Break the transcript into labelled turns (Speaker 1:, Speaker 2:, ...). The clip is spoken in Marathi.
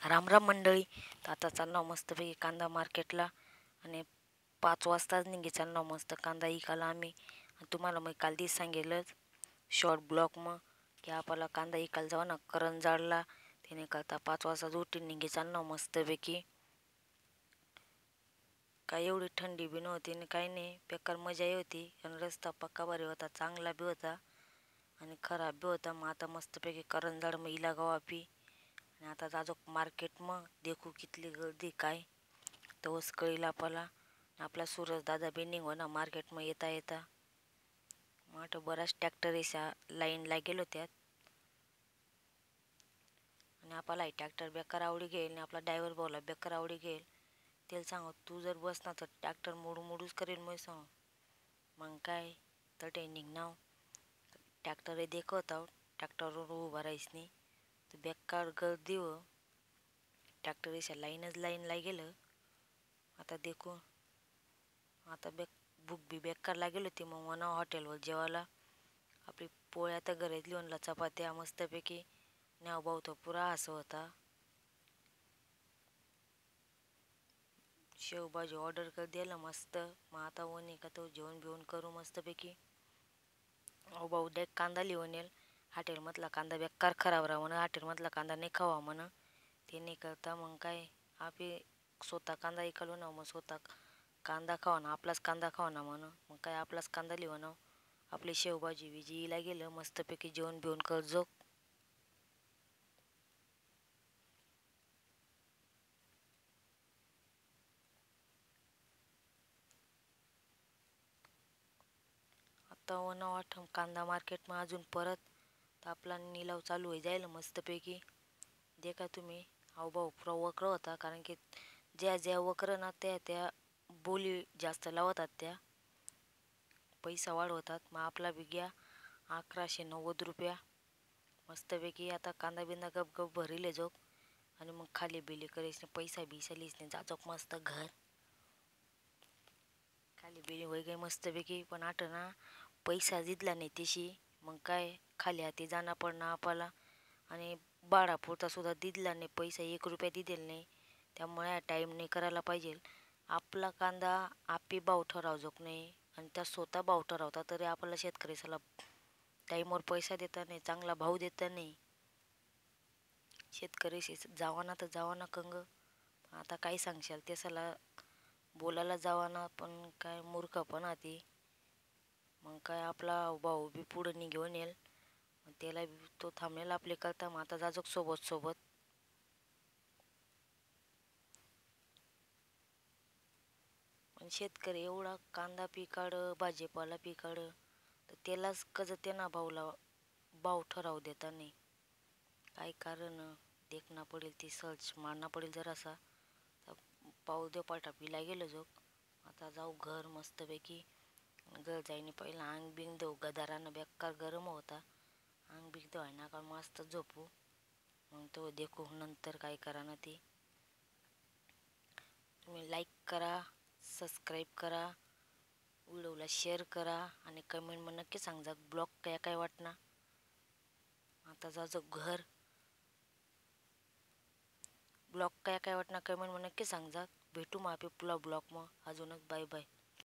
Speaker 1: राम राम मंडळी. तर आता चाललो मस्तपैकी कांदा मार्केटला आणि 5 वाजताच निघे चाललो मस्त कांदा इकायला आम्ही. आणि तुम्हाला मग काल दिवस सांगेलच शॉर्ट ब्लॉक मग की आपल्याला कांदा इकायला जाऊ ना करंजाडला. त्याने करता 5 वाजता उठून निघे चाललो मस्तपैकी. काय एवढी थंडी बी नव्हती आणि काही नाही, बेकार मजा होती. आणि रस्ता पक्का भारी होता, चांगला बी होता आणि खराब बी होता. मग आता मस्तपैकी करंजाड मग इला गावा पी. आणि आता जाजो मार्केट मग देखू कितली गर्दी काय तवस कळील आपला. आपला सूरज दादा बी निघो ना मार्केट मग येता येता. मग बराच ट्रॅक्टर अशा लाईनला गेलो त्यात. आणि आपला ट्रॅक्टर बेकार आवडी घेईल आणि आपला ड्रायव्हर भाऊला बेकार आवडी घेईल. त्याला सांगू तू जर बसना तर ट्रॅक्टर मोडूच करेल. मग सांग मग काय तटे निघणार ट्रॅक्टर देखवता ट्रॅक्टरवर उभा राहायच नाही तर बेकार गर्दी हो. ट्रॅक्टर अशा लाईनला गेलं. आता देखू आता भूक बी बेकार लागेल होती. मग म्हणा हॉटेलवर जेवायला आपली पोळ्या तर घरातली म्हणला चपात्या मस्तपैकी न्याव भाऊ तो पुरा असं होता. शेवभाजी ऑर्डर कर दिलं मस्त. मग आता वनी का तो जेवण बिवण करू मस्तपैकी. अहो भाऊ डेक कांदा लिहून येईल. हॉटेलमधला कांदा बेकार खराब राहा म्हणा, हॉटेलमधला कांदा नाही खावा म्हणा. ते नाही करता मग काय आपली स्वतः कांदा इकालो ना. मग स्वतः कांदा खावा ना, आपलाच कांदा खावा ना म्हणून मग काय आपलाच कांदा लिहा ना. आपली शेवभाजी विजीला गेलं मस्तपैकी जेवण बिवून कर जो. आता वन वाट कांदा मार्केटમાં अजून परत तर आपला निलाव चालू होई जाईल मस्तपैकी. देखा तुम्ही अहो भाऊ पुरा वक्र होता, कारण की ज्या वक्र ना त्या बोली जास्त लावतात, त्या पैसा वाढवतात. मग आपला बी घ्या 1190 रुपया मस्तपैकी. आता कांदा बिंदा गप गप भरिले जोग आणि मग खाली बिली करायच पैसा बिसालीच नाही जाजोक मस्त घर खाली बिली होई गई मस्तपैकी. पण आठ ना पैसा दिदला नाही तिशी मग काय खाली हाती जाणं पडणं आपल्याला. आणि भाडापुरता सुद्धा दिदला नाही पैसा, 1 रुपया दिलेला नाही. त्यामुळे टाईम नाही करायला पाहिजे. आपला कांदा आपी भाव ठरावजोक नाही आणि त्या स्वतः भाव ठरवता तरी आपल्याला शेतकऱ्याला टाईमवर पैसा देता नाही, चांगला भाव देता नाही. शेतकऱ्याशी जावाना तर जावाना कंग. आता काय सांगशाल त्याला बोलायला जावाना पण काय मूर्ख पण आती. मग काय आपला भाऊ बी पुढं नाही घेऊन येईल. त्याला तो थांबेल आपले करता. मग आता जाजोक सोबत पण शेतकरी एवढा कांदा पिकाड भाजीपाला पिकाड तर त्यालाच कसं त्यांना भाव ठराव देता नाही. काय कारण देखना पडेल ती सर्च मारणं पडेल जरासा. तर पाऊ दे पाठा गेलो जोग. आता जाऊ घर मस्तपैकी. घर जाईने पहिला अंग बिंग देऊ, गदारानं बेकार गरम होता. अंग बिंग देऊ आहे ना का मस्त झोपू. मग तो देखू नंतर काय करा ना ती. तुम्ही लाईक करा, सबस्क्राईब करा, व्हिडिओला शेअर करा आणि कमेंटमध्ये नक्की सांगा ब्लॉग काय वाटणार. आता जायचं घर ब्लॉग काय वाटणार कमेंटमध्ये नक्की सांगा. भेटू मग आपल्या ब्लॉग मग अजूनच. Bye bye.